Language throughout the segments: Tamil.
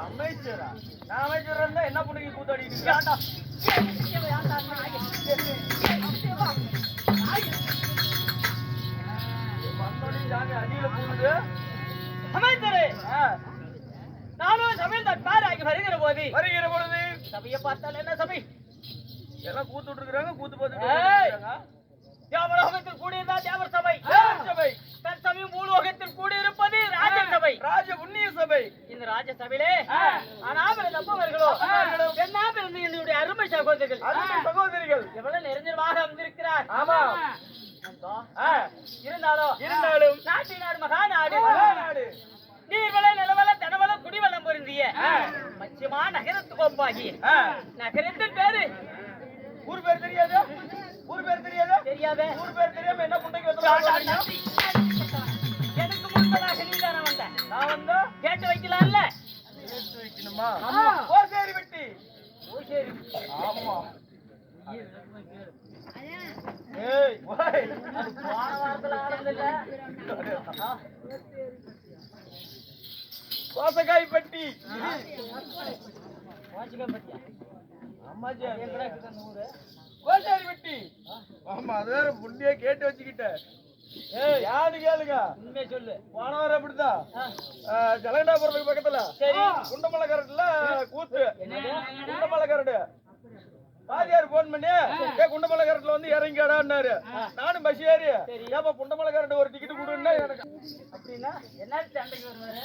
அமைச்சரா? நான் அமைச்சரா இருந்தா என்ன பண்ணுங்க கூத்தாடிட்டு அடியில போகுது. அமைச்சரே, நானும் சபையில் தற்பார் ஆகி வருகிற பொழுது சபையை பார்த்தால் என்ன சபை? எல்லாம் கூத்துட்டு இருக்கிறாங்க, கூத்து பார்த்துட்டு தேவலோகத்தில் கூடியிருந்தா தேவர் சபை, சபை தற்சமயம் பூலோகத்தில் கூடியிருப்பது ராஜசபை, ராஜ புண்ணிய சபை. இந்த ராஜசபையிலே ஆனாமல் நம்பவர்களோ பெண்ணாம் இருந்து என்னுடைய அருமை சகோதரிகள் சகோதரிகள் எவ்வளவு நெருஞ்சமாக வந்திருக்கிறார். ஆமா, இருந்தாலும் நாட்டினார் மகாநாடு, நீர்வள நிலவள தனவள குடிவளம் பொருந்திய மச்சியமா நகரத்து கோப்பாகி நகரத்தின் பேரு ஊர் பேர் தெரியாது, ஊர் பேர் தெரியாது, தெரியாத ஊர் பேர் தெரியாம என்ன புண்டைக்கு எனக்கு முன்பதாக நீதான வந்த, நான் வந்தா கேட்டு வைக்கலாம்ல. கேட்டு வைக்கணுமா? ஓசேரி வெட்டி. ஓசேரி? ஆமா. ஏய் ஓய், அது போன வாரத்துல ஆனதில்ல. கோசக்காய் பட்டி. வாசிக்காய் பட்டியா? அம்மாஜி எங்கடா இருக்குது 100? கோசேரி வெட்டி. ஆமா, அது வேற புண்டியே கேட்டு வச்சுக்கிட்ட. ஏய் யாரு கேளுங்க, உண்மையை சொல்லு. போன வாரம் அப்படிதான் ஜலகண்டாபுரத்துக்கு பக்கத்துல சரி குண்டமலை கரட்டுல கூத்து. என்னது? குண்டமலை கரடு பாதியார் போன் பண்ணி குண்டமலை கரட்டுல வந்து இறங்கிடான்னாரு. நானும் பஸ் ஏறி ஏப்பா குண்டமலை கரட்டு ஒரு டிக்கெட் கொடுன்னா எனக்கு அப்படின்னா என்ன சண்டைக்கு வருவாரு?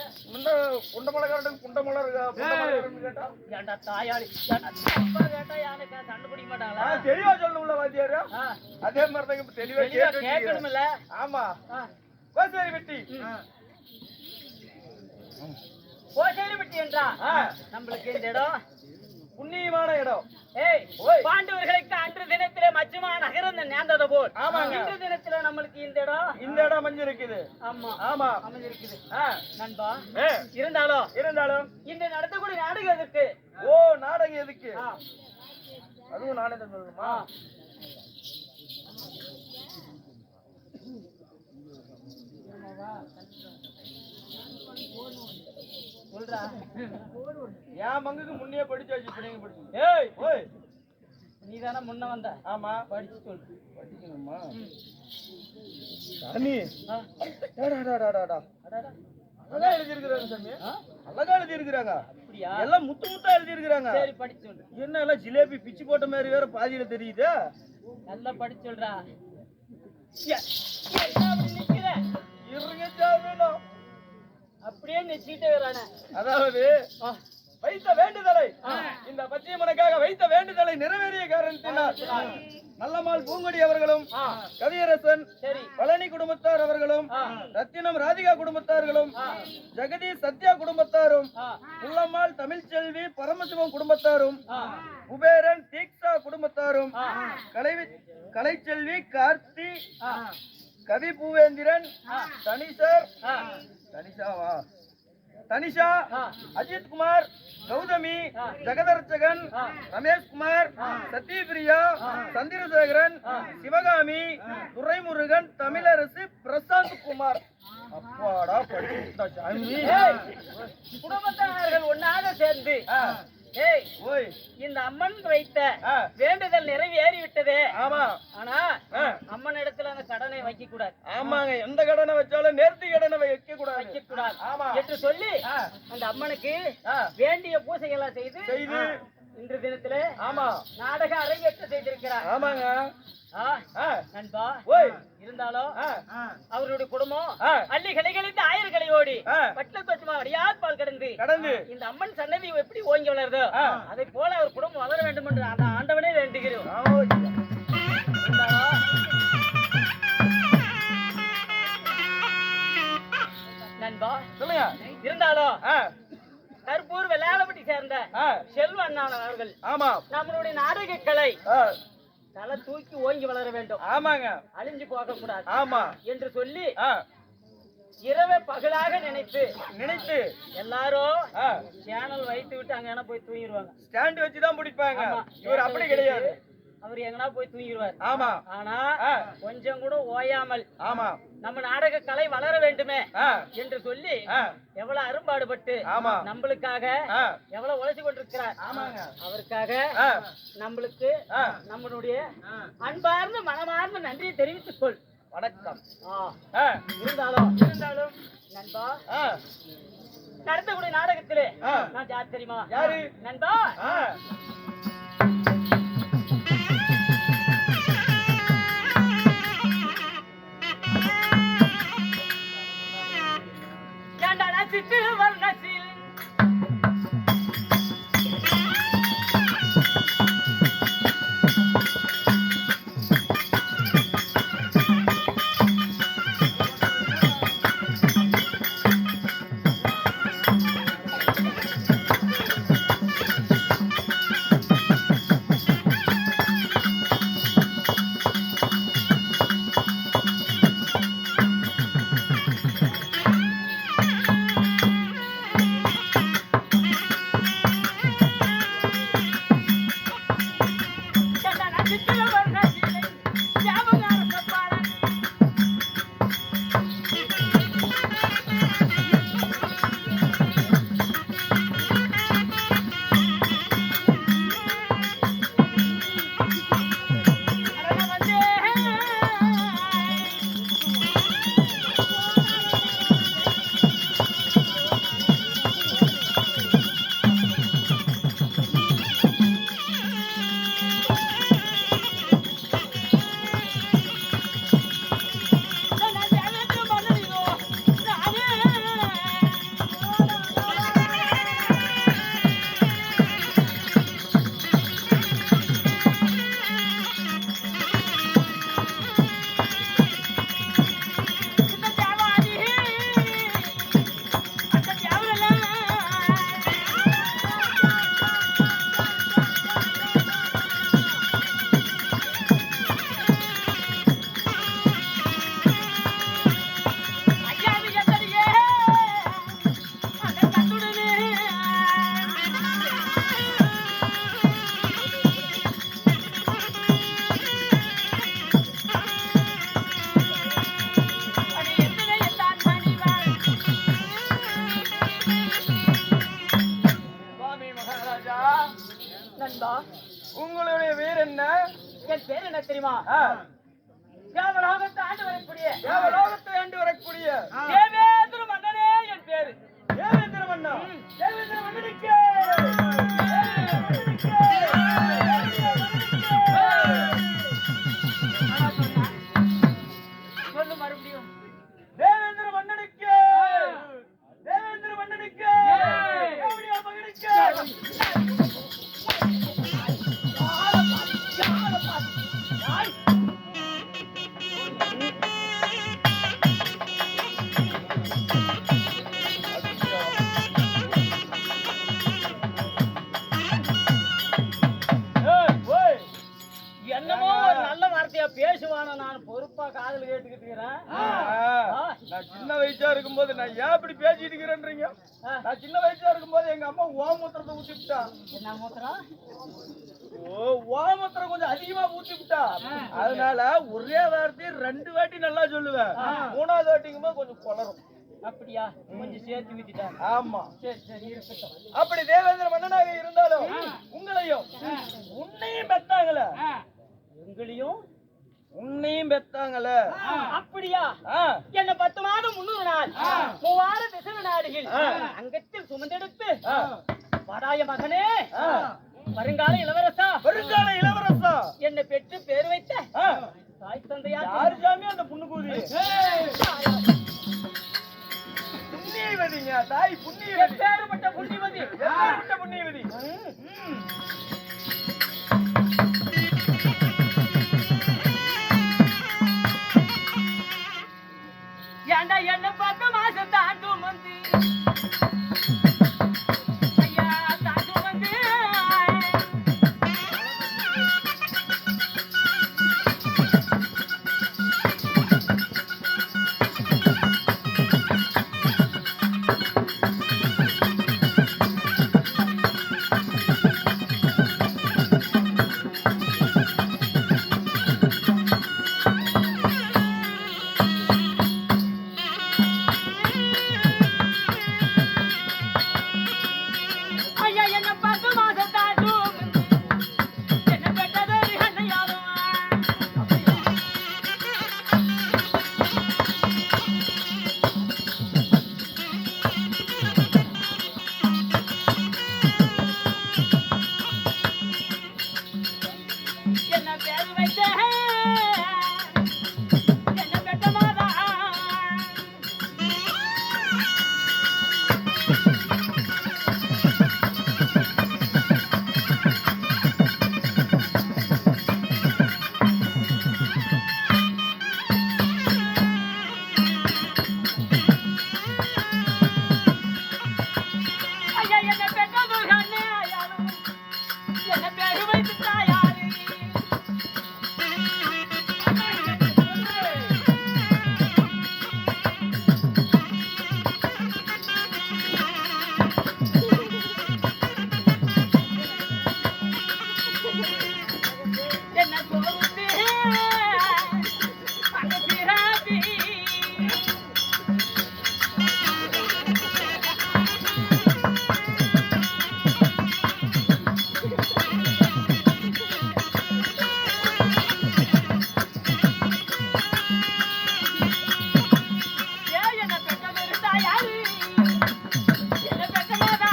குண்டமலை கரட்டு குண்டமலை கேட்டா ஏன்டா தாயாளி அப்பா கேட்டா யானை சண்டை பிடிக்க மாட்டாங்களா? தெளிவா சொல்லணும்ல வாத்தியாரு. அதே மாதிரிதான் இப்ப தெளிவா கேட்கணும்ல. ஆமா, கோசேரி வெட்டி. கோசேரி வெட்டி என்றா நம்மளுக்கு இந்த இடம் புண்ணியமான இடம். ஏய் பாண்டவர்களுக்கு அன்று தினத்திலே மச்சுமா நகரம் நேர்ந்தது போல் இன்று தினத்திலே நம்மளுக்கு இந்த இடம் அமைஞ்சிருக்குது. ஆமா ஆமா அமைஞ்சிருக்குது நண்பா. இருந்தாலும் இந்த நடத்தக்கூடிய நாடகம் எதுக்கு? ஓ நாடகம் எதுக்கு? அதுவும் நானே தான் சொல்லணுமா? சொல்றா. என் பங்குக்கு முன்னே படிச்சு வச்சு பிள்ளைங்க படிச்சு. ஏய் ஓய், நீ தானே முன்ன வந்த. ஆமா, படிச்சு சொல்லு. படிக்கணுமா? சாமி அழகா எழுதிருக்கிறாங்க சாமி, அழகா எழுதிருக்கிறாங்க. அப்படியா? எல்லாம் முத்து முத்தா எழுதிருக்கிறாங்க. சரி படிச்சு சொல்லு. என்ன எல்லாம் ஜிலேபி பிச்சு போட்ட மாதிரி வேற பாதியில தெரியுது. நல்லா படிச்சு சொல்றா. அப்படி நிக்கிற இருங்க சாமி, அப்படியே நிச்சுக்கிட்டே வரானே. அதாவது வைத்த வேண்டுதலை, இந்த பச்சையம்மனுக்காக வைத்த வேண்டுதலை நிறைவேறிய காரணத்தினால் நல்லம்மாள் பூங்கொடி அவர்களும் கவியரசன் பழனி குடும்பத்தார் அவர்களும் ரத்தினம் ராதிகா குடும்பத்தார்களும் ஜெகதீஷ் சத்யா குடும்பத்தாரும் புள்ளம்மாள் தமிழ்ச்செல்வி பரமசிவம் குடும்பத்தாரும் குபேரன் தீக்ஷா குடும்பத்தாரும் கலைச்செல்வி கார்த்தி கவி பூவேந்திரன் தனிஷா அஜித் குமார் கௌதமி ஜெகதர்ச்சகன் ரமேஷ் குமார் சத்யபிரியா சந்திரசேகரன் சிவகாமி துரைமுருகன் தமிழரசு பிரசாந்த் குமார். அப்பாடா படிச்சுட்டா சாமி. குடும்பத்தினர்கள் ஒன்னாக சேர்ந்து இந்த அம்மன் வைத்த வேண்டுதல் நிறைவேறி விட்டது. ஆமா, ஆனா அம்மன் இடத்துல அந்த கடனை வைக்க கூடாது. ஆமாங்க, எந்த கடனை வச்சாலும் நேர்த்தி கடனை வைக்க கூடாது. ஆமா என்று சொல்லி அந்த அம்மனுக்கு வேண்டிய பூசைகள் செய்து இன்று தினத்துல ஆமா நாடக அரங்கேற்ற செய்திருக்கிறார். ஆமாங்க நண்பா. இருந்தாலும் அவருடைய குடும்பம் அள்ளி கலைகளித்து ஆயிரம் கலை ஓடி பட்ல தொட்டுமா அடியார் பால் கடந்து இந்த அம்மன் சன்னதி எப்படி ஓங்கி வளருதோ அதை போல அவர் குடும்பம் வளர வேண்டும் என்று அந்த ஆண்டவனே வேண்டுகிறோம். நண்பா சொல்லுங்க. இருந்தாலும் கருப்பூர் வெள்ளாளப்பட்டி சேர்ந்த செல்வ அண்ணான் அவர்கள் நம்மளுடைய நாடக கலை தலை தூக்கி ஓங்கி வளர வேண்டும். ஆமாங்க, அழிஞ்சு போக கூடாது. ஆமா என்று சொல்லி இரவே பகலாக நினைத்து எல்லாரும் சேனல் வைத்து விட்டு அங்க போய் தூங்கிடுவாங்க. ஸ்டாண்ட் வச்சுதான் பிடிப்பாங்க. இவர் அப்படி கிடையாது. அவர் எங்கனா போய் தூங்கிடுவார். ஆமா. ஆனா கொஞ்சம் கூட ஓயாமல் ஆமா நம்ம நாடக கலை வளர வேண்டுமே என்று சொல்லி எவ்வளவு அரும்பாடுபட்டு நம்மளுக்காக எவ்வளவு உழைச்சு கொண்டிருக்கிறார். அவருக்காக நம்மளுக்கு நம்மளுடைய அன்பார்ந்த மனமார்ந்த நன்றியை தெரிவித்துக் கொள். வணக்கம். இருந்தாலும் நண்பா, நடத்தக்கூடிய நாடகத்திலே நான் யார் தெரியுமா? யாரு நண்பா? உங்களுடைய பேர் என்ன? என் பேர் என்ன தெரியுமா? தேவலோகத்தை ஆண்டு வரக்கூடிய தேவேந்திர மன்னனே என் பேரு. தேவேந்திர மன்னா. தேவேந்திர மன்னனுக்கு சொல்லு மறுபடியும். தேவேந்திர மன்னனுக்கு தேவேந்திர மன்னனுக்கு மகனுக்கு என்னமோ ஒரு நல்ல வார்த்தையா பேசுவான நான் பொறுப்பா காதல் கேட்டுக்கிட்டு இருக்கிறேன். நான் சின்ன வயசா இருக்கும்போது நான் ஏன் இப்படி பேசிட்டு இருக்கிறேன்றீங்க? நான் சின்ன வயசா இருக்கும்போது எங்க அம்மா ஓமூத்திரத்தை ஊத்திவிட்டா. என்ன மூத்திரம்? ஓமூத்திரம் கொஞ்சம் அதிகமா ஊத்திவிட்டா. அதனால ஒரே வார்த்தையை 2 வாட்டி நல்லா சொல்லுவேன். 3வது வாட்டிக்கும் போது கொஞ்சம் குளரும். அப்படியா? கொஞ்சம் சேர்த்து ஊத்திட்டேன். ஆமா. சரி சரி இருக்கட்டும். அப்படி தேவேந்திர மன்னனாக இருந்தாலும் உங்களையும் உன்னையும் பெத்தாங்களே, எங்களையும் உன்னையும் பெத்தாங்களே. அப்படியா? என்ன 10 மாதம் 300 நாள் 3000 திசை நாடுகள் அங்கத்தில் சுமந்தெடுத்து வடாய மகனே, வருங்கால இளவரசா, வருங்கால இளவரசா என்னை பெற்று பேர் வைத்த தாய் தந்தையா யாரு சாமி அந்த புண்ணு கூதி? புண்ணியவதிங்க, தாய் புண்ணியவதி. பேருப்பட்ட புண்ணியவதி. பேருப்பட்ட புண்ணியவதி. ஏண்டா என்ன பார்க்க மாசம் தாண்டும் வந்து ஐயா தாண்டும் வந்து என்ன பெற்றதொரு கண்ணையாலும் என்ன பேரு வைத்து தாயாரு என்ன பொறுத்து அங்க பிராதி என்ன பெற்றதொரு தாயாரு என்ன பெற்றமாதா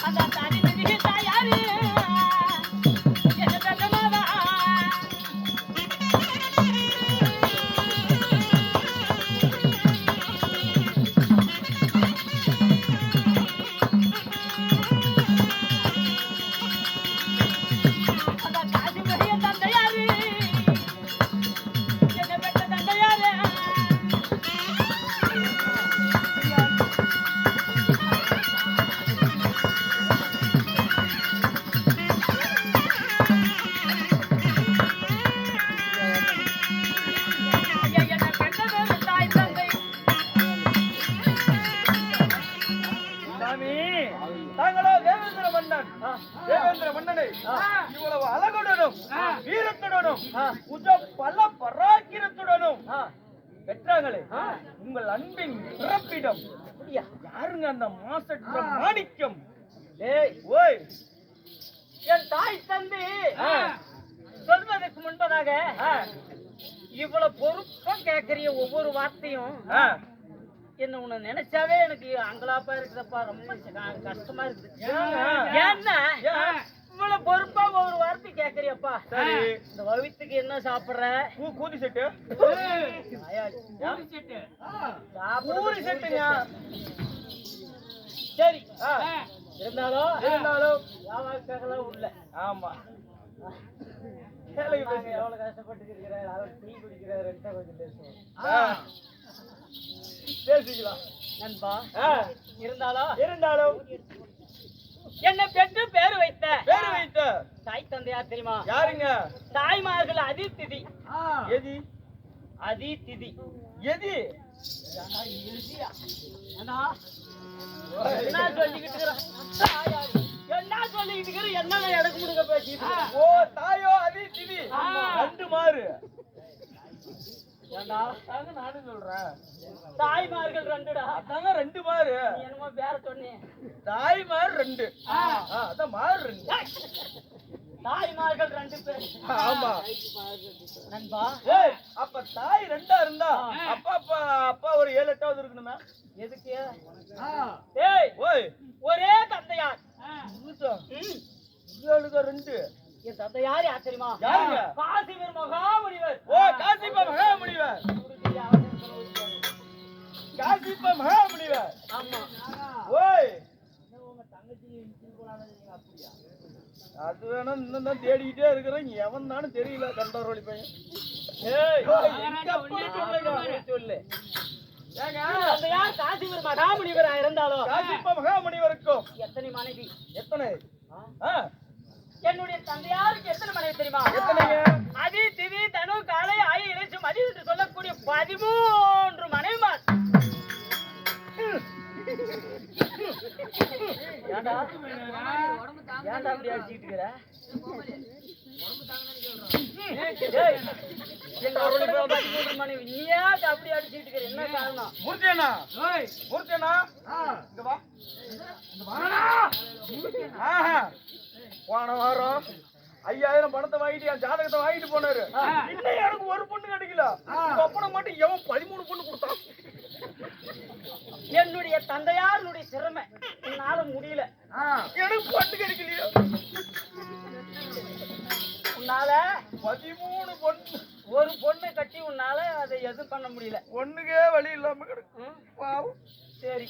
அந்த தாடி நதி தாயாரு என்ன பெற்றமாதா அந்த காசி மரிய தந்தையாரு என்ன பெற்ற தந்தையாரு ஐயா என்ன பெற்றதொரு தாய் தந்தை சாமி தாங்களோ தேவேந்திர மன்னன் தேவேந்திர மன்னனை இவ்வளவு அழகுடனும் வீரத்துடனும் உஜ பல பராக்கிரத்துடனும் பெற்றாங்களே உங்கள் அன்பின் பிறப்பிடம் அப்படியா? யாருங்க அந்த மாசற்ற மாணிக்கம் ஏய் ஓய் என் தாய் தந்தை சொல்வதற்கு முன்பதாக இவ்வளவு பொறுப்பா கேட்கறிய ஒவ்வொரு வார்த்தையும் ஆ, என்ன உன்னை நினைச்சாவே எனக்கு அங்கலாப்பா இருக்குதப்பா ரொம்ப கஷ்டமா இருக்குது ஏங்க? ஏன்னா ஏன்? இவ்வளவு பொறுப்பா ஒவ்வொரு வார்த்தை கேட்கறியப்பா சரி இந்த வவித்துக்கு என்ன சாப்பிடுற கூதி செட்டு ஆயாடி. பூரி செட்டுங்க சரி ஆ, இருந்தாலும் இருந்தாலும் வியாபாரக்காகலாம் உள்ள ஆமா வேலைக்கு நாங்க பேசுங்க. எவ்வளவு கஷ்டப்பட்டு இருக்கிறார் அவர் டீ குடிக்கிறாரு கொஞ்சம் பேசுவோம் ஆ, பேசிக்கலாம் நண்பா ஆ, இருந்தாலும் என்ன பெற்று பேரு வைத்த பேரு வைத்த தாய் தந்தையார் தெரியுமா யாருங்க? தாய்மார்கள் அதிதிதி எதி அதிதிதி எதி என்ன சொல்லிக்கிட்டு இருக்கிற? என்ன சொல்லிக்கிட்டு இருக்கிற? என்ன எனக்கு முடுங்க பேசிட்டு ஓ தாயோ அதி திதி ரெண்டு மாறு ஏண்டா அதாங்க நானும் சொல்றேன். தாய்மார்கள் ரெண்டுடா அதாங்க ரெண்டு மாறு நீ என்னமோ வேற சொன்னேன் தாய் மாறு ரெண்டு அதான் மாறு ரெண்டு தாய்மார்கள் ரெண்டு பேர் ஆமா நண்பா ஏய் அப்ப தாய் ரெண்டா இருந்தா அப்பா அப்பா அப்பா ஒரு 7-8 இருக்கணுமே எதுக்கு ஏய் ஓய் ஒரே தந்தையார் இவளுக்கு ரெண்டு என் தந்தையார் யார் தெரியுமா யாருங்க? காசிவர் மகாமுனிவர் ஓ காசிப்பா மகாமுனிவர் காசிப்பா மகாமுனிவர் ஆமா ஓய் அது வேணா இன்னும் தான் தேடிக்கிட்டே இருக்கிறேன் எவன் தானு தெரியல கண்டவரோடி பையன் ஏய் இங்க அப்படி சொல்லுங்க. சொல்லு ஏங்க தந்தையார் காசிவர் மகாமுனிவரா இருந்தாலும் காசிப்பா மகாமுனிவருக்கும் எத்தனை மனைவி எத்தனை ஆ, என்னுடைய தந்தையாருக்கு எத்தனை மனைவி தெரியுமா எத்தனைங்க? அதி திதி தனு காலை ஆய இளைச்சு மதி என்று சொல்லக்கூடிய 13 மனைவிமார் ஏண்டா ஏண்டா அப்படி அடிச்சிட்டு இருக்கிற ஏய், எங்க அவருடைய 13 மனைவி நீ ஏன் அப்படி அடிச்சிட்டு இருக்கிற என்ன காரணம் மூர்த்தியண்ணா மூர்த்தியண்ணா இங்க வா ஆஹா. போன வாரம் 5000 பணத்தை வாங்கிட்டு என் ஜாதகத்தை வாங்கிட்டு போனாரு இன்னும் எனக்கு ஒரு பொண்ணு கிடைக்கல அப்பனை மட்டும் எவன் 13 பொண்ணு கொடுத்தான் என்னுடைய தந்தையாருடைய சிரமை என்னால முடியல எனக்கு பொண்ணு கிடைக்கலையா உன்னால 13 பொண்ணு. ஒரு பொண்ணு கட்டி உன்னால அதை எதுவும் பண்ண முடியல. ஒண்ணுக்கே வழி இல்லாம கிடக்கு. பாவம். சரி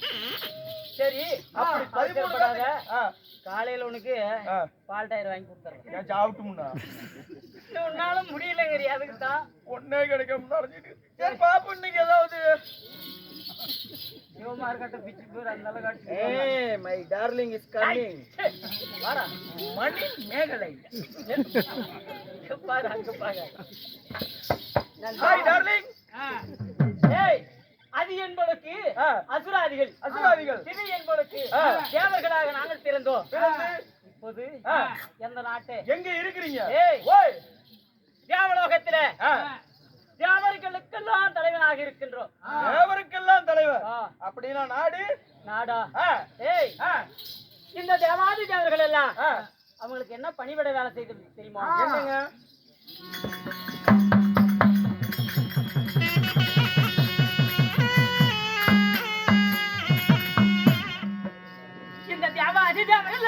சரி, அப்படி 13 அவசரப்படாத. ஆ, காலையில உனக்கு ஆ. பால் டயர் வாங்கி கொடுத்துறேன். ஏன் சாப்பிட்டுமுன்னா? உன்னால முடியலங்கறி, அதுக்கு தான். ஒண்ணே கிடைக்காம நடந்துட்டு. சரி பாப்போம், இன்னைக்கு ஏதாவது. சிவமார் கட்ட பிச்சு பேர் அந்த அளவு காட்டி. ஏய், மை டார்லிங் இஸ் கமிங். வாடா மணி மேகலை. பாரு, அங்க பாரு. Hi darling. ஏய், அது என்பதற்கு அசுராதிகள், அசுராதிகள். இது என்பதற்கு தேவர்களாக நாங்கள் பிறந்தோம். இப்போது எந்த நாட்டு எங்க இருக்கிறீங்க? ஏய், ஓய், தேவலோகத்திலே தேவர்களுக்கெல்லாம் தலைவனாக இருக்கின்றோம். தேவருக்கெல்லாம் தலைவர். அப்படின்னா நாடு நாடா? ஏய், இந்த தேவாதி தேவர்கள் எல்லாம் அவங்களுக்கு என்ன பணிவிட வேலை செய்து தெரியுமா? என்னங்க? இந்த தேவாதி தேவர்கள்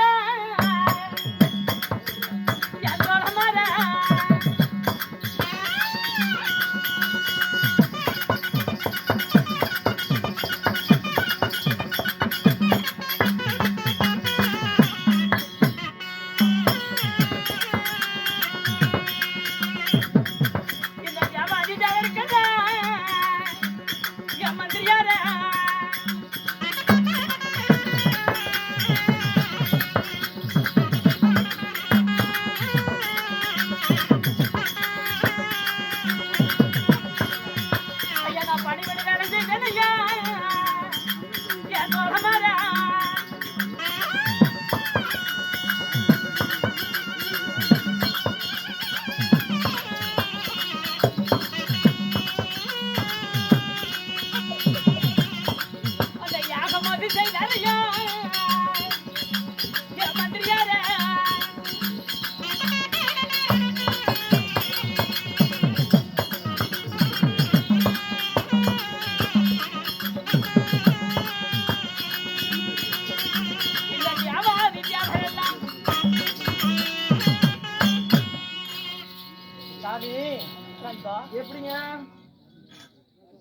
எப்படிங்க?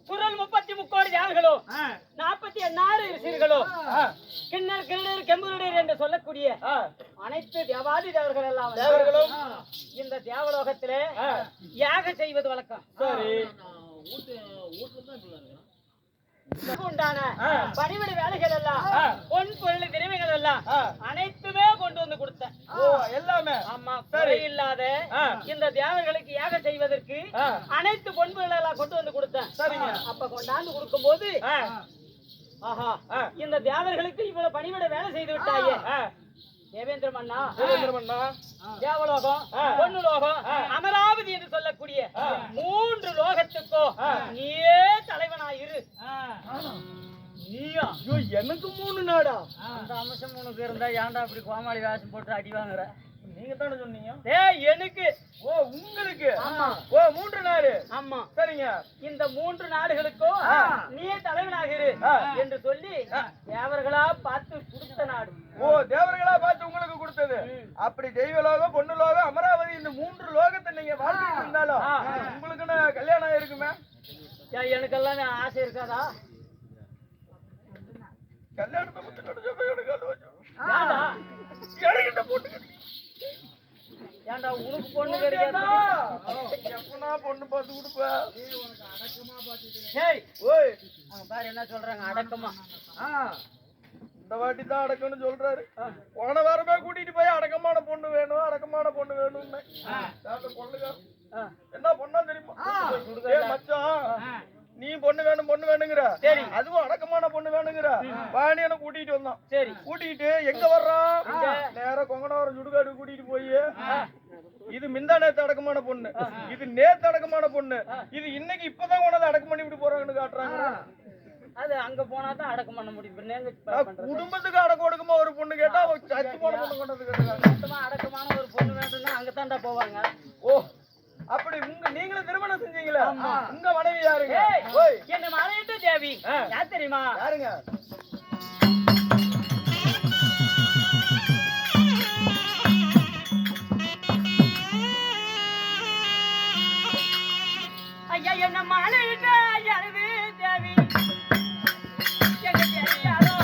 குரல் 33 யார்களோ 48 ரிஷிகளோ கிண்ணர் கிண்ணர் கெம்புருடர் என்று சொல்லக்கூடிய அனைத்து தேவாதி தேவர்கள் எல்லாம் தேவர்களும் இந்த தேவலோகத்திலே யாக செய்வது வழக்கம். சரி. உண்டான பணிவிட வேலைகள் எல்லாம் பொன் பொருள் திரவியங்கள் எல்லாம் அனைத்துமே கொண்டு வந்து கொடுத்தேன். ஓ, எல்லாமே. ஆமா, சரி. இல்லாத இந்த தேவர்களுக்கு யாக செய்வதற்கு அனைத்து பொன் பொருள் எல்லாம் கொண்டு வந்து கொடுத்தேன். சரிங்க. அப்ப கொண்டாந்து கொடுக்கும் போது ஆஹா, இந்த தேவர்களுக்கு இவ்வளவு பணிவிட வேலை செய்து விட்டாயே தேவேந்திர மன்னா, தேவலோகம், பொன்னு லோகம், அமராவதி என்று சொல்லக்கூடிய 3 லோகத்துக்கோ நீயே தலைவனாயிரு. நீயா? எனக்கு 3 நாடா? அந்த அம்சம் உனக்கு இருந்தா ஏன்டா அப்படி கோமாளி வேஷம் போட்டு அடி வாங்குற? நீங்க தானே சொன்னீங்க. டேய், எனக்கு. ஓ, உங்களுக்கு. ஆமா. ஓ, 3 நாடு. ஆமா. சரிங்க. இந்த 3 நாடுகளுக்கோ நீயே தலைவனாகிரு என்று சொல்லி தேவர்களா பார்த்து கொடுத்த நாடு. ஓ, தேவர்களா பார்த்து உங்களுக்கு கொடுத்தது. அப்படி தெய்வலோகம், பொண்ணு லோகம், அமராவதி, இந்த 3 லோகத்தை நீங்க வாழ்ந்துட்டு இருந்தாலும் உங்களுக்கு கல்யாணம் ஆயிருக்குமே? எனக்கெல்லாம் ஆசை இருக்காதா? கல்யாணத்தை பத்தி ஏன்டா உனக்கு பொண்ணு கிடையாது? எப்பனா பொண்ணு பார்த்து கொடுப்ப? ஓய், அவங்க பாரு என்ன சொல்றாங்க, அடக்கமா. இந்த வாட்டி தான் அடக்கம்னு சொல்றாரு. போன வாரமே கூட்டிட்டு போய் அடக்கமான பொண்ணு வேணும், அடக்கமான பொண்ணு வேணும்னு பொண்ணுங்க என்ன பொண்ணா தெரியுமா? மச்சான், நீ பொண்ணு வேணும் பொண்ணு வேணுங்கிற, சரி, அதுவும் அடக்கமான பொண்ணு வேணுங்கிற வாணியனை கூட்டிட்டு வந்தான். சரி, கூட்டிட்டு எங்க வர்றான்? நேரம் கொங்கனவரம் சுடுகாடு கூட்டிட்டு போய் இது மிந்தா நேத்து அடக்கமான பொண்ணு, இது நேத்து அடக்கமான பொண்ணு, இது இன்னைக்கு இப்பதான் உனது அடக்கம் பண்ணி விட்டு போறாங்கன்னு காட்டுறாங்க. அது அங்க போனா தான் அடக்கம் பண்ண முடியும். குடும்பத்துக்கு அடக்கம் ஒடுக்கமா ஒரு பொண்ணு கேட்டா சத்து போன பொண்ணு கொண்டது கேட்டாங்க. அடக்கமான ஒரு பொண்ணு வேணும்னா அங்கதான்டா போவாங்க. ஓ, அப்படி நீங்களும் திருமணம் செஞ்சீங்களா? உங்க மனைவி யாருங்க? என்ன மனைவிட்டு தேவி யார் தெரியுமா? யாருங்க? என்ன மாலையிட்ட அழுது தேவி எங்க தெரியாதோ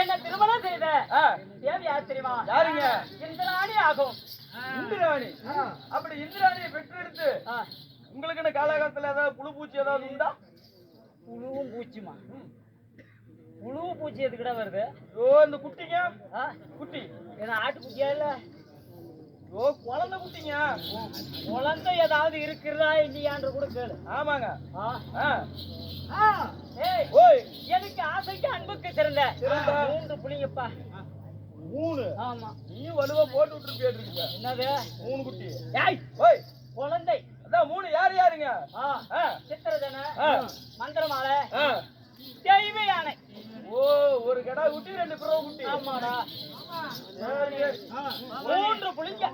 என்ன திருமணம் செய்த தேவி யார் தெரியுமா? யாருங்க? இந்திராணி ஆகும். இந்திராணி. அப்படி இந்திராணியை பெற்றெடுத்து உங்களுக்கு என்ன காலகாலத்துல ஏதாவது புழு பூச்சி ஏதாவது உண்டா? புழுவும் பூச்சிமா? புழு பூச்சி எதுக்கிட்ட வருது? ஓ இந்த குட்டிங்க குட்டி என்ன ஆட்டுக்குட்டியா இல்ல? ஓ குழந்தை குட்டிங்க. குழந்தை ஏதாவது இருக்கிறதா இல்லையான்ற கூட கேளு. ஆமாங்க. ஓய் எனக்கு ஆசைக்கு அன்புக்கு சிறந்த 3 புள்ளிங்கப்பா. 3? ஆமா. நீ வலுவா போட்டு விட்டுருப்பீங்க. என்னது 3 குட்டி? ஏய் ஓய் குழந்தை. அதான் 3 யாருங்க? சித்திரஜன, மந்திரமாலை, தெய்வ யானை. ஓ ஒரு கடா குட்டி 2 பிறவை குட்டி. ஆமாடா. சரி 3 புள்ளிங்க.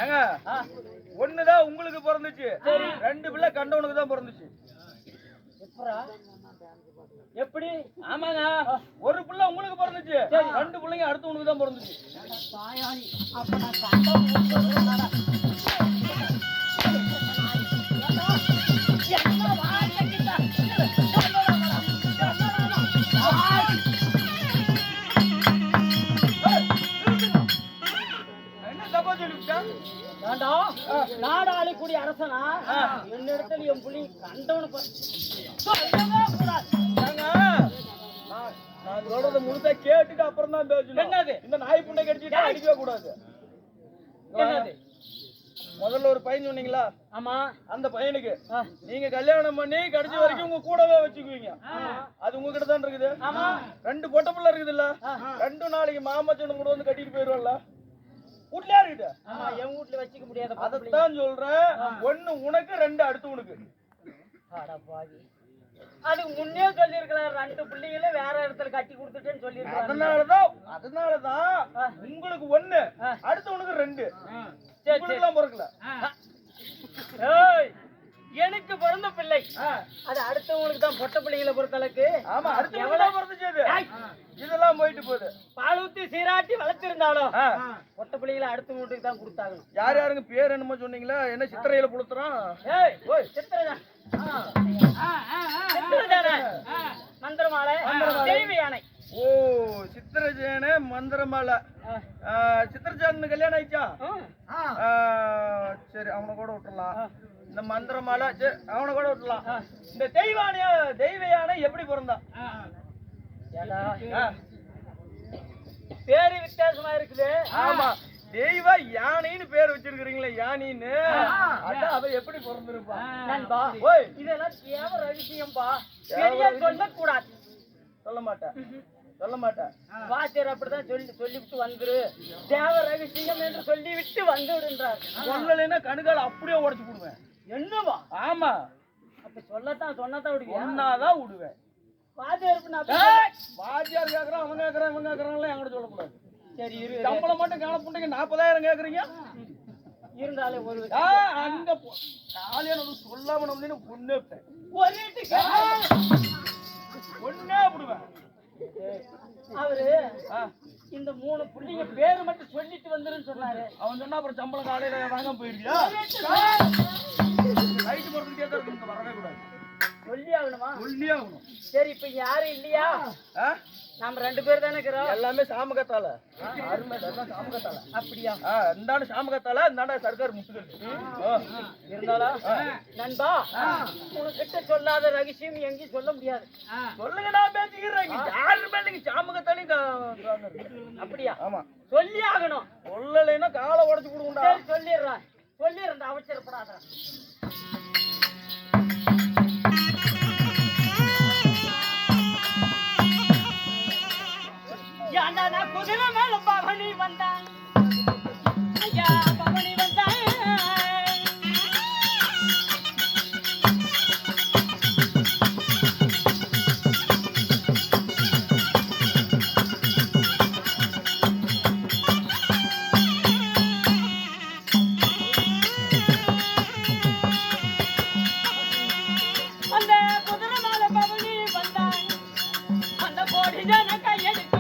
ஏங்க ஒண்ணுதான் உங்களுக்கு பிறந்துச்சு, 2 பிள்ளை கண்டவனுக்கு தான் பிறந்துச்சு. எப்படி? ஆமாங்க, ஒரு பிள்ளை உங்களுக்கு பிறந்துச்சு, 2 பிள்ளைங்க அடுத்தவனுக்கு தான் பிறந்துச்சு. அப்ப நான் கண்டவன் நாடாளி கூடிய அரசனா என்னிடத்தில் என் புள்ளி கண்டவனு நான் சொல்றத முழுசா கேட்டுட்டு அப்புறம் தான் பேசணும். என்னது? இந்த நாய் புண்டை கடிச்சிட்டு அடிக்கவே கூடாது. என்னது? முதல்ல ஒரு பையன் சொன்னீங்களா? ஆமா. அந்த பையனுக்கு நீங்க கல்யாணம் பண்ணி கடைசி வரைக்கும் உங்க கூடவே வச்சுக்குவீங்க. அது உங்ககிட்ட தான் இருக்குது. 2 பொட்டை பிள்ளை இருக்குதுல்ல, 2 நாளைக்கு மாமச்சனும் கூட வந்து கட்டிட்டு போயிருவான்ல, வீட்லயே இருக்குது. என் வீட்டுல வச்சுக்க முடியாது. அதத்தான் சொல்றேன், 1 உனக்கு 2 அடுத்து உனக்கு. அதுக்கு முன்னே சொல்லிருக்கலாம், 2 பிள்ளைங்கள வேற இடத்துல கட்டி கொடுத்துட்டேன்னு சொல்லிருக்காங்க. அதனாலதான் உங்களுக்கு 1 அடுத்து உனக்கு 2. எல்லாம் பிறக்கல. எனக்கு பிறந்த பிள்ளை அது அடுத்தவங்களுக்கு தான் பொட்ட பிள்ளைகளை பொறுத்தளவுக்கு. ஆமா, அடுத்து எவ்வளவு பிறந்துச்சு இதெல்லாம் போயிட்டு போகுது. பால் ஊத்தி சீராட்டி வளர்த்திருந்தாலும் பொட்ட பிள்ளைகளை அடுத்த வீட்டுக்கு தான் கொடுத்தாங்க. யார் யாருங்க பேர் என்னமோ சொன்னீங்களா? என்ன சித்திரையில புளுத்துறான்? சித்திரதான் மந்திரமாலை, தெய்வ யானை. ஓ சித்திரஜேன மந்திரமாலை. சித்திரஜானு கல்யாணம் ஆயிடுச்சா? சரி அவனை கூட விட்டுறலாம். இந்த மந்திரமாலை அவனை கூட விட்டுலாம். இந்த தெய்வ யானை எப்படி பிறந்தா? பேரு வித்தியாசமா இருக்குது. ஆமா, தெய்வ யானைன்னு பேர் வச்சிருக்கீங்களே, யானின்னு அதான் அவ எப்படி பிறந்திருப்பா? நண்பா ஓய், இதெல்லாம் தேவ ரகசியம்பா, பெரிய சொல்லக்கூடாது. சொல்ல மாட்டேன், சொல்ல மாட்டேன். வாத்தியார் அப்படிதான் சொல்லிவிட்டு வந்துரு, தேவ ரகசியம் என்று சொல்லிவிட்டு வந்துடுன்றார். சொல்லலைன்னா கணுகால அப்படியே உடைச்சு விடுவேன். என்னவா? ஆமா, அப்ப சொன்னதான் விடுவியா? ஒன்னாதான் விடுவேன். வாத்தியார் வாத்தியார் கேக்குறான், அவன் கேக்குறான், இவன் கேக்குறான் என்கிட்ட சொல்லக்கூடாது. சரி இரு, சம்பளம் மட்டும் காண புண்டைக்கு 40,000 கேக்குறீங்க. இருந்தாலே ஒரு அங்க காலையில சொல்லாம நம்ம பொண்ணே பொண்ணே விடுவேன். அவரு இந்த 3 புள்ளிங்க பேரு மட்டும் சொல்லிட்டு வந்துருன்னு சொன்னாரு. அவன் சொன்னா அப்புறம் சம்பளம் காலையில வாங்க போயிருக்கியா? ரைட்டு போறதுக்கு கேட்கறதுக்கு வரவே கூடாது. சொல்லி ஆகணுமா? சொல்லி ஆகணும். சரி, இப்ப யாரும் இல்லையா? நாம 2 பேர் தானே இருக்கிறோம். எல்லாமே சாமகத்தால, அருமை எல்லாம் சாமகத்தால. அப்படியா? இந்தாண்ட சாமகத்தால, இந்தாண்ட சர்க்கார் முட்டுகள். இருந்தாலும் நண்பா, உனக்கிட்ட சொல்லாத ரகசியம் எங்கேயும் சொல்ல முடியாது. சொல்லுங்க, நான் பேசிக்கிறேன். யாருமே நீங்க சாமகத்தாலையும். அப்படியா? ஆமா, சொல்லி ஆகணும். சொல்லலைன்னா காலை உடைச்சு கொடுக்குண்டா. சொல்லிடுறேன், அவசரப்படாத. குதிரை மேல பவனி வந்தான், ஐயா பவனி வந்தான். அந்த குதிரை மேல பவனி வந்தான், அந்த கோடி ஜன கையெடுத்து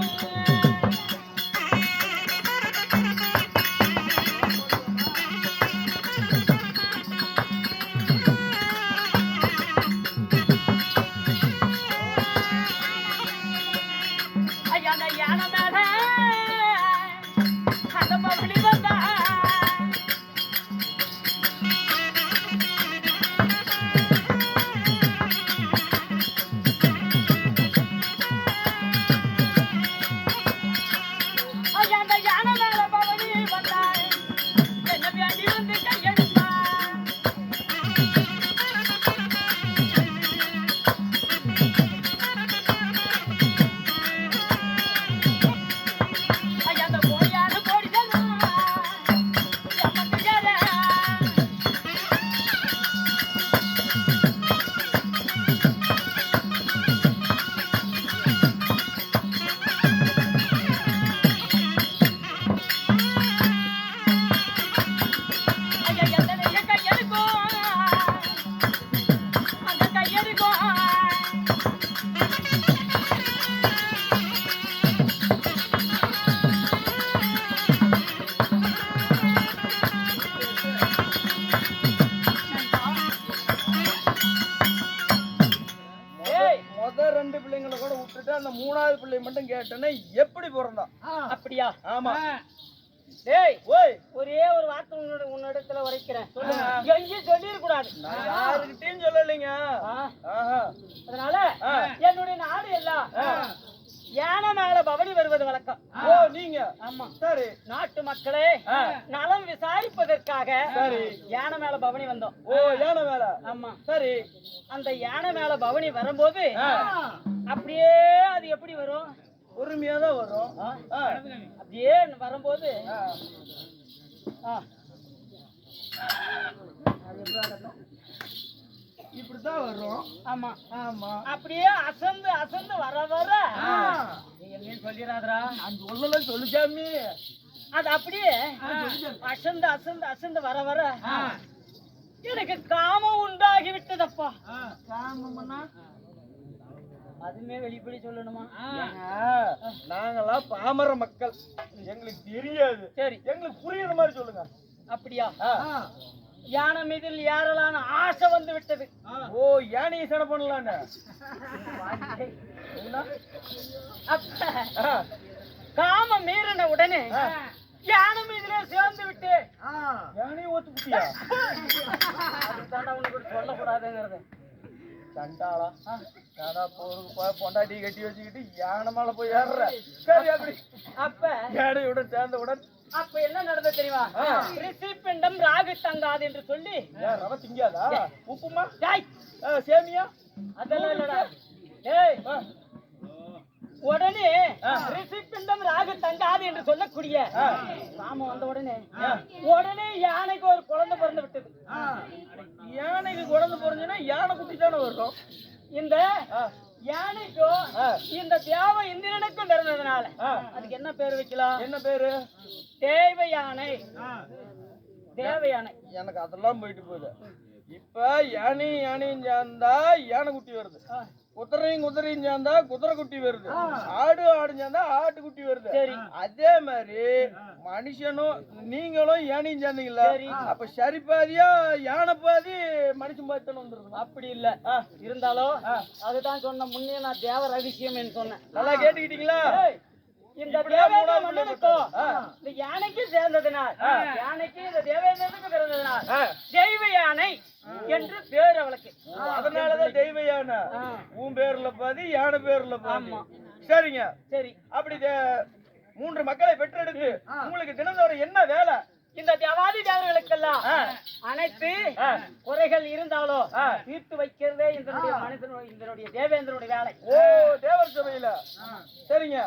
அந்த 3வது பிள்ளை மட்டும் கேட்டேன்னா எப்படி பிறந்தான்? அப்படியா? ஆமா. டேய், ஓய், ஒரே ஒரு வார்த்தை உன்னிடத்துல உரைக்கிறேன். எங்கேயும் சொல்லிட கூடாது. நான் யாருக்கிட்டையும் சொல்லலைங்க. அதனால என்னுடைய நாடு எல்லாம் யானை மேல பவனி வருவது வழக்கம். ஓ, நீங்க? ஆமா. சரி. நாட்டு மக்களே நலம் விசாரிப்பதற்காக சரி யானை மேல பவனி வந்தோம். ஓ, யானை மேல? ஆமா. சரி. அந்த யானை மேல பவனி வரும்போது அப்படியே அது எப்படி வரும்? பொறுமையா தான் வரும். அப்படியே வரும்போது இப்படித்தான் வரும். ஆமா ஆமா. அப்படியே அசந்து அசந்து வர வர எங்கேயும் சொல்லிடாதரா, அந்த சொல்லல சொல்லிச்சாமி. அது அப்படியே அசந்து அசந்து அசந்து வர வர எனக்கு காமம் உண்டாகி விட்டதப்பா. காமம்னா அதுமே வெளிப்படி சொல்லணுமா? நாங்கெல்லாம் பாமர மக்கள், எங்களுக்கு தெரியாது. சரி, எங்களுக்கு புரியுற மாதிரி சொல்லுங்க. அப்படியா? யானை மீதில் ஏறலான ஆசை வந்து விட்டது. ஓ, யானையை சடை பண்ணலான்னு காம மீறின உடனே யானை மீதிலே சேர்ந்து விட்டு யானையை ஓத்து புட்டியா? அதுதாண்டா உனக்கு சொல்லக்கூடாதுங்கிறது. சண்டாளா பொண்டாட்டி கட்டி வச்சுக்கிட்டு யானை மேல போய் ஏறுற. சரி, அப்படி அப்ப யானையுடன் சேர்ந்தவுடன் அப்ப என்ன நடந்தது தெரியுமா? ரிஷி பிண்டம் ராகு தங்காது என்று சொல்லி ரவ திங்காதா? உப்புமா டேய் சேமியா அதெல்லாம் இல்லடா. டேய் உடனே ரிஷி பிண்டம் ராகு தங்காது என்று சொல்லக்கூடிய ராம வந்த உடனே யானைக்கு ஒரு குழந்தை பிறந்து விட்டது. யானைக்கு குழந்தை பிறந்துன்னா யானை குட்டி தானே வரும். இந்த யானைக்கும் இந்த தேவ இந்திரனுக்கும் பிறந்ததுனால அதுக்கு என்ன பேர் வைக்கலாம்? என்ன பேரு? தேவ யானை. தேவ யானை. எனக்கு அதெல்லாம் போயிட்டு போகுது. இப்ப யானையும் சேர்ந்தா யானை குட்டி வருது, குதிரையும் சேர்ந்தா குதிரை குட்டி வருது, ஆடு சேர்ந்தா ஆட்டு குட்டி வருது. சரி, அதே மாதிரி மனுஷனும் நீங்களும் யானையும் சேர்ந்தீங்களா? அப்ப சரி பாதியா யானை பாதி மனுஷன் பாதி தானே வந்துருது. அப்படி இல்ல. இருந்தாலும் அதுதான் சொன்ன முன்னே நான் தேவ ரகசியம் சொன்னேன். நல்லா கேட்டுக்கிட்டீங்களா? இந்த தேவேந்திரனுக்கும் இந்த யானைக்கு சேர்ந்ததுனால், யானைக்கு இந்த தேவேந்திரனுக்கு பிறந்ததுனால் தெய்வ யானை என்று பேர் அவளுக்கு. அதனாலதான் தெய்வ யானை. உன் பேர்ல பாதி யானை பேர்ல பாதி. சரிங்க. சரி, அப்படி 3 மக்களை பெற்றெடுத்து உங்களுக்கு தினந்தோறும் என்ன வேலை? இந்த தேவாதி தேவர்களுக்கெல்லாம் அனைத்து குறைகள் இருந்தாலும் தீர்த்து வைக்கிறதே இதனுடைய மனிதனுடைய தேவேந்திரனுடைய வேலை. ஓ, தேவர் சபையில. சரிங்க.